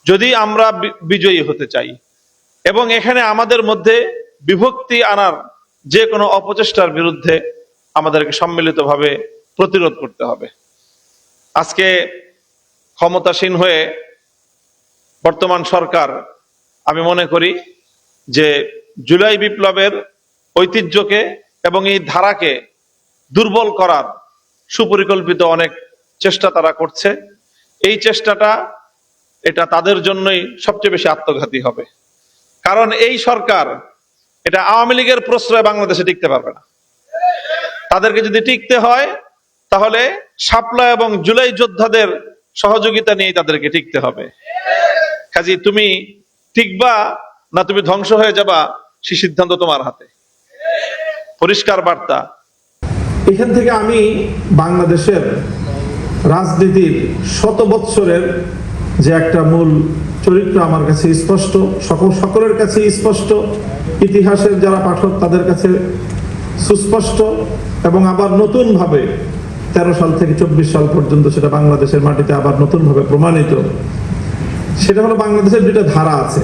যদি আমরা বিজয়ী হতে চাই এবং এখানে আমাদের মধ্যে বিভক্তি আনার যে কোনো অপচেষ্টার বিরুদ্ধে আমাদেরকে সম্মিলিতভাবে প্রতিরোধ করতে হবে। আজকে ক্ষমতাসীন হয়ে বর্তমান সরকার, আমি মনে করি যে জুলাই বিপ্লবের ঐতিহ্যকে এবং এই ধারাকে দুর্বল করার সুপরিকল্পিত অনেক চেষ্টা তারা করছে। এই চেষ্টাটা এটা তাদের জন্যই সবচেয়ে বেশি আত্মঘাতী হবে, কারণ এই সরকার এটা আওয়ামী লীগের প্রশ্রয়ে বাংলাদেশে টিকতে পারবে না। তাদেরকে যদি টিকতে হয় তাহলে শাপলা এবং জুলাই যোদ্ধাদের সহযোগিতা নিয়ে তাদেরকে টিকতে হবে। কাজী তুমি টিকবা না তুমি ধ্বংস হয়ে যাবা, সেই সিদ্ধান্ত তোমার হাতে। পরিষ্কার বার্তা। এখান থেকে আমি বাংলাদেশের রাজনীতির শত বৎসরের যে একটা মূল চরিত্র আমার কাছে স্পষ্ট, সকলের কাছে স্পষ্ট, ইতিহাসের যারা পাঠক তাদের কাছে সুস্পষ্ট, এবং আবার নতুন ভাবে 13 সাল থেকে 24 সাল পর্যন্ত সেটা বাংলাদেশের মাটিতে আবার নতুন ভাবে প্রমাণিত। সেটা হলো বাংলাদেশের দুইটা ধারা আছে।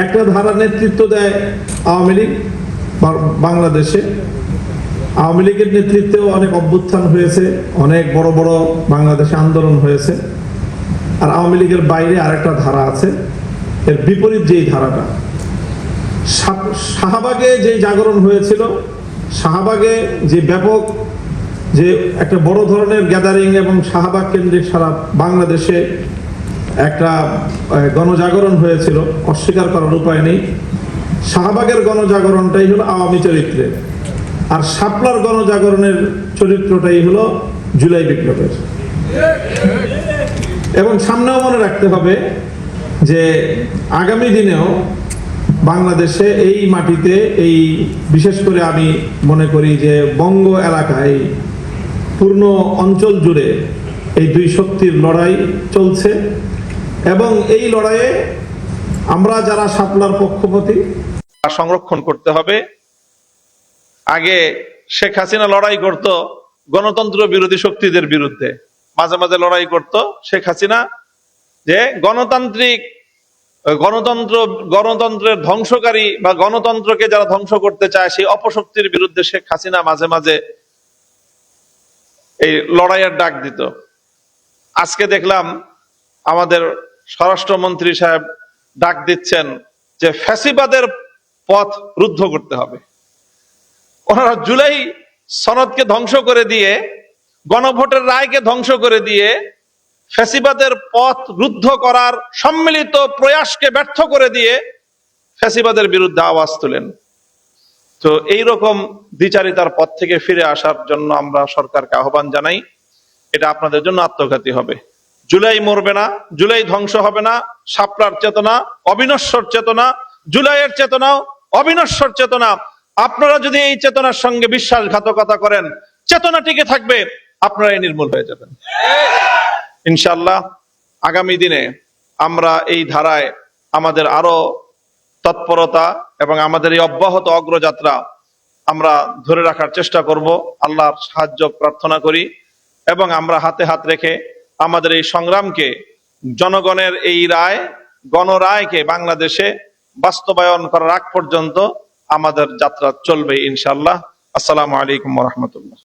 একটা ধারা নেতৃত্ব দেয় আওয়ামী লীগ। বাংলাদেশে আওয়ামী লীগের নেতৃত্বেও অনেক অভ্যুত্থান হয়েছে, অনেক বড় বড় বাংলাদেশে আন্দোলন হয়েছে। আর আওয়ামী লীগের বাইরে আরেকটা ধারা আছে, এর বিপরীত যেই ধারাটা। শাহবাগে যে জাগরণ হয়েছিল, শাহবাগে যে ব্যাপক যে একটা বড় ধরনের গ্যাদারিং এবং শাহবাগ কেন্দ্রিক সারা বাংলাদেশে একটা গণজাগরণ হয়েছিল, অস্বীকার করার উপায় নেই। শাহবাগের গণজাগরণটাই হলো আওয়ামী চরিত্রের, আর শাপলার গণজাগরণের চরিত্রটাই হলো জুলাই বিপ্লবের। এবং সামনেও মনে রাখতে হবে যে আগামী দিনেও বাংলাদেশে এই মাটিতে, এই বিশেষ করে আমি মনে করি যে বঙ্গ এলাকায় পূর্ণ অঞ্চল জুড়ে এই দুই শক্তির লড়াই চলছে, এবং এই লড়াইয়ে আমরা যারা শাপলার পক্ষপাতী সংরক্ষণ করতে হবে। আগে শেখ হাসিনা লড়াই করত গণতন্ত্র বিরোধী শক্তিদের বিরুদ্ধে, মাঝে মাঝে লড়াই করত শেখ হাসিনা যে গণতন্ত্রের ধ্বংসকারী বা গণতন্ত্রকে যারা ধ্বংস করতে চায় সেই অপশক্তির বিরুদ্ধে শেখ হাসিনা মাঝে মাঝে এই লড়াইয়ের ডাক দিত। আজকে দেখলাম আমাদের স্বরাষ্ট্রমন্ত্রী সাহেব ডাক দিচ্ছেন যে ফ্যাসিবাদের পথ রুদ্ধ করতে হবে। ওনারা জুলাই সনদকে ধ্বংস করে দিয়ে, গণভোটের রায়কে ধ্বংস করে দিয়ে, ফ্যাসিবাদের পথ রুদ্ধ করার সম্মিলিত প্রয়াসকে ব্যর্থ করে দিয়ে ফ্যাসিবাদের বিরুদ্ধে আওয়াজ তোলেন। তো এইরকম দ্বিচারিতার পথ থেকে ফিরে আসার জন্য আমরা সরকারকে আহ্বান জানাই। এটা আপনাদের জন্য আত্মঘাতী হবে। জুলাই মরবে না, জুলাই ধ্বংস হবে না। শাপলার চেতনা অবিনশ্বর চেতনা, জুলাইয়ের চেতনাও অবিনশ্বর চেতনা। আপনারা যদি এই চেতনার সঙ্গে বিশ্বাসঘাতকতা করেন, চেতনা টিকে থাকবে, আপনারাই নির্মূল হয়ে যাবেন ইনশাআল্লাহ। আগামী দিনে আমরা এই ধারায় আমাদের আরো তৎপরতা এবং আমাদের এই অব্যাহত অগ্রযাত্রা আমরা ধরে রাখার চেষ্টা করব। আল্লাহর সাহায্য প্রার্থনা করি এবং আমরা হাতে হাত রেখে আমাদের এই সংগ্রামকে, জনগণের এই রায়, গণরায়কে বাংলাদেশে বাস্তবায়ন করার আগ পর্যন্ত আমাদের যাত্রা চলবে ইনশাআল্লাহ। আসসালামু আলাইকুম ওয়া রাহমাতুল্লাহ।